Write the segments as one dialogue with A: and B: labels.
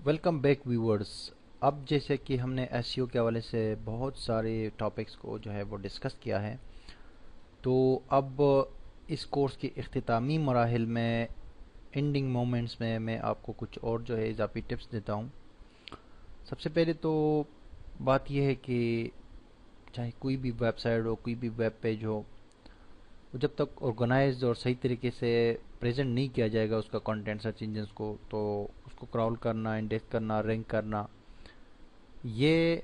A: Welcome back viewers. اب جیسے کہ ہم نے ایس کے حوالے سے بہت سارے ٹاپکس کو جو ہے وہ ڈسکس کیا ہے، تو اب اس کورس کے اختتامی مراحل میں اینڈنگ مومنٹس میں میں آپ کو کچھ اور جو ہے اضافی ٹپس دیتا ہوں. سب سے پہلے تو بات یہ ہے کہ چاہے کوئی بھی ویب سائٹ ہو، کوئی بھی ویب پیج ہو، وہ جب تک آرگنائزڈ اور صحیح طریقے سے پریزنٹ نہیں کیا جائے گا اس کا کنٹینٹ سرچ انجنس کو، تو اس کو کراول کرنا، انڈیکس کرنا، رینک کرنا یہ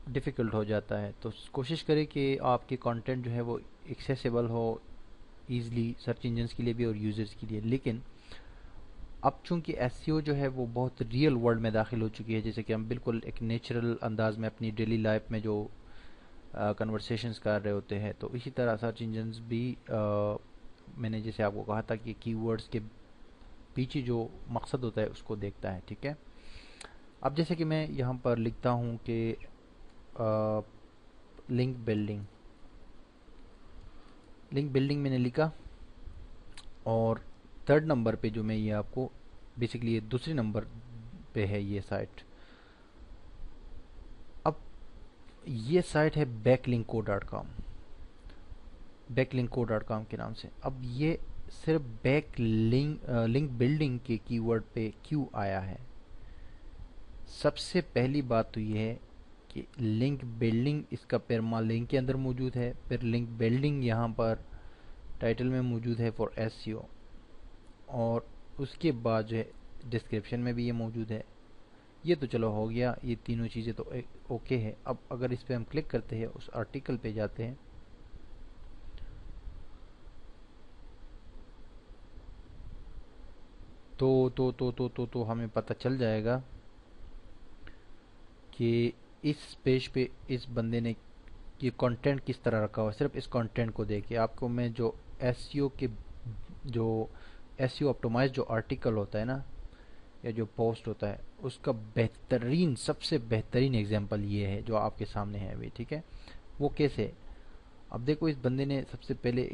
A: ڈیفیکلٹ ہو جاتا ہے. تو کوشش کریں کہ آپ کے کنٹینٹ جو ہے وہ ایکسیسیبل ہو ایزلی سرچ انجنس کے لیے بھی اور یوزرز کے لیے. لیکن اب چونکہ ایس سی او جو ہے وہ بہت ریئل ورلڈ میں داخل ہو چکی ہے، جیسے کہ ہم بالکل ایک نیچرل انداز میں اپنی ڈیلی لائف میں جو کنورسیشنز کر رہے ہوتے ہیں، تو اسی طرح سرچ انجنز بھی میں نے جیسے آپ کو کہا تھا کہ کی ورڈز کے پیچھے جو مقصد ہوتا ہے اس کو دیکھتا ہے. ٹھیک ہے، اب جیسے کہ میں یہاں پر لکھتا ہوں کہ لنک بلڈنگ میں نے لکھا، اور تھرڈ نمبر پہ جو میں یہ آپ کو بیسکلی یہ دوسرے نمبر پہ ہے یہ سائٹ. اب یہ سائٹ ہے backlink.com کے نام سے. اب یہ صرف لنک بلڈنگ کے کی ورڈ پہ کیوں آیا ہے؟ سب سے پہلی بات تو یہ ہے کہ لنک بلڈنگ اس کا پرما لنک کے اندر موجود ہے، پھر لنک بلڈنگ یہاں پر ٹائٹل میں موجود ہے فار ایس سی او، اور اس کے بعد جو ہے ڈسکرپشن میں بھی یہ موجود ہے. یہ تو چلو ہو گیا، یہ تینوں چیزیں تو اوکے ہے. اب اگر اس پہ ہم کلک کرتے ہیں، اس آرٹیکل پہ جاتے ہیں، تو ہمیں پتہ چل جائے گا کہ اس پیج پہ اس بندے نے یہ کنٹینٹ کس طرح رکھا ہوا ہے. صرف اس کنٹینٹ کو دیکھ کے آپ کو میں جو ایس سی او کے جو ایس سی او آپٹومائز جو آرٹیکل ہوتا ہے نا، یا جو پوسٹ ہوتا ہے، اس کا بہترین سب سے بہترین ایگزامپل یہ ہے جو آپ کے سامنے ہے ابھی. ٹھیک ہے، وہ کیسے؟ اب دیکھو اس بندے نے سب سے پہلے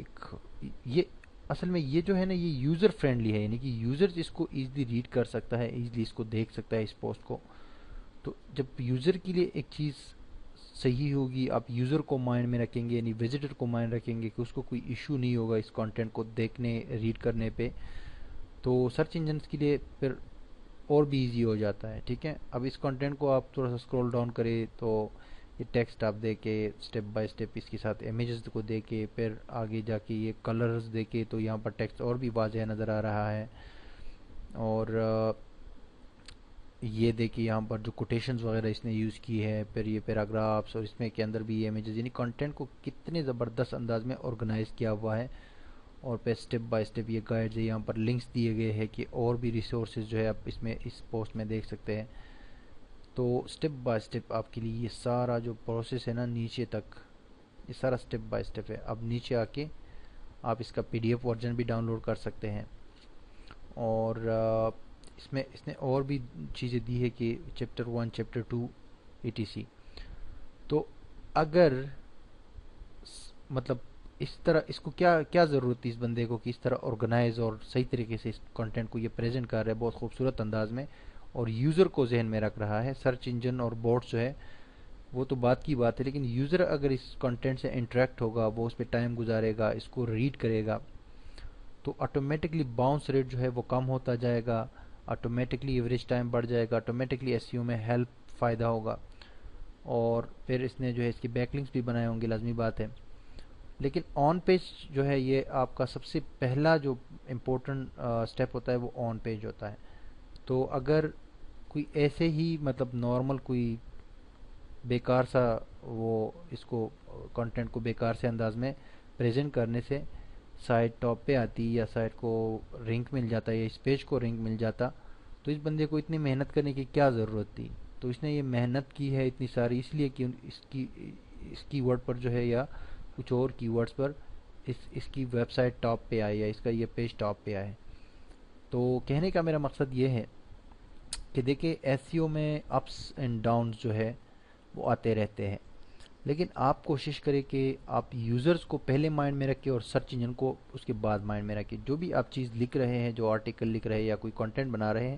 A: یہ اصل میں یہ جو ہے نا یہ یوزر فرینڈلی ہے، یعنی کہ یوزر اس کو ایزلی ریڈ کر سکتا ہے، ایزلی اس کو دیکھ سکتا ہے اس پوسٹ کو. تو جب یوزر کے لیے ایک چیز صحیح ہوگی، آپ یوزر کو مائنڈ میں رکھیں گے، یعنی وزٹر کو مائنڈ رکھیں گے کہ اس کو کوئی ایشو نہیں ہوگا اس کنٹینٹ کو دیکھنے ریڈ کرنے پہ، تو سرچ انجنس کے لیے پھر اور بھی ایزی ہو جاتا ہے. ٹھیک ہے، اب اس کنٹینٹ کو آپ تھوڑا سا اسکرول ڈاؤن کریں تو یہ ٹیکسٹ آپ دے کے سٹیپ بائی سٹیپ اس کے ساتھ امیجز کو دے کے پھر آگے جا کے یہ کلرز دے کے تو یہاں پر ٹیکسٹ اور بھی واضح نظر آ رہا ہے. اور یہ دیکھیے یہاں پر جو کوٹیشنز وغیرہ اس نے یوز کی ہے، پھر یہ پیراگرافس، اور اس میں کے اندر بھی یہ امیجز، یعنی کنٹینٹ کو کتنے زبردست انداز میں آرگنائز کیا ہوا ہے. اور پھر سٹیپ بائی سٹیپ یہ گائیڈز ہے، یہاں پر لنکس دیے گئے ہیں کہ اور بھی ریسورسز جو ہے آپ اس پوسٹ میں دیکھ سکتے ہیں. تو سٹیپ بائی سٹیپ آپ کے لیے یہ سارا جو پروسیس ہے نا نیچے تک، یہ سارا سٹیپ بائی سٹیپ ہے. اب نیچے آ کے آپ اس کا پی ڈی ایف ورژن بھی ڈاؤن لوڈ کر سکتے ہیں. اور اس نے اور بھی چیزیں دی ہے کہ chapter 1 chapter 2 E T C. تو اگر مطلب اس طرح اس کو کیا ضرورت تھی اس بندے کو کہ اس طرح آرگنائز اور صحیح طریقے سے اس کنٹینٹ کو یہ پریزنٹ کر رہا ہے بہت خوبصورت انداز میں، اور یوزر کو ذہن میں رکھ رہا ہے. سرچ انجن اور بوٹس جو ہے وہ تو بات کی بات ہے، لیکن یوزر اگر اس کنٹینٹ سے انٹریکٹ ہوگا، وہ اس پہ ٹائم گزارے گا، اس کو ریڈ کرے گا، تو آٹومیٹکلی باؤنس ریٹ جو ہے وہ کم ہوتا جائے گا، آٹومیٹکلی ایوریج ٹائم بڑھ جائے گا، آٹومیٹکلی ایس سی او میں ہیلپ فائدہ ہوگا. اور پھر اس نے جو ہے اس کے بیک لنکس بھی بنائے ہوں گے، لازمی بات ہے. لیکن آن پیج جو ہے یہ آپ کا سب سے پہلا جو امپورٹنٹ سٹیپ ہوتا ہے وہ آن پیج ہوتا ہے. تو اگر کوئی ایسے ہی مطلب نارمل کوئی بیکار سا وہ اس کو کنٹینٹ کو بیکار سے انداز میں پریزنٹ کرنے سے سائٹ ٹاپ پہ آتی یا سائٹ کو رینک مل جاتا یا اس پیج کو رینک مل جاتا، تو اس بندے کو اتنی محنت کرنے کی کیا ضرورت تھی؟ تو اس نے یہ محنت کی ہے اتنی ساری اس لیے کہ اس کی ورڈ پر جو ہے یا کچھ اور کی ورڈز پر اس کی ویب سائٹ ٹاپ پہ آئے یا اس کا یہ پیج ٹاپ پہ آئے. تو کہنے کا میرا مقصد یہ ہے کہ دیکھیں ایس سی او میں اپس اینڈ ڈاؤنز جو ہے وہ آتے رہتے ہیں، لیکن آپ کوشش کریں کہ آپ یوزرز کو پہلے مائنڈ میں رکھیں اور سرچ انجن کو اس کے بعد مائنڈ میں رکھیں. جو بھی آپ چیز لکھ رہے ہیں، جو آرٹیکل لکھ رہے ہیں یا کوئی کنٹینٹ بنا رہے ہیں،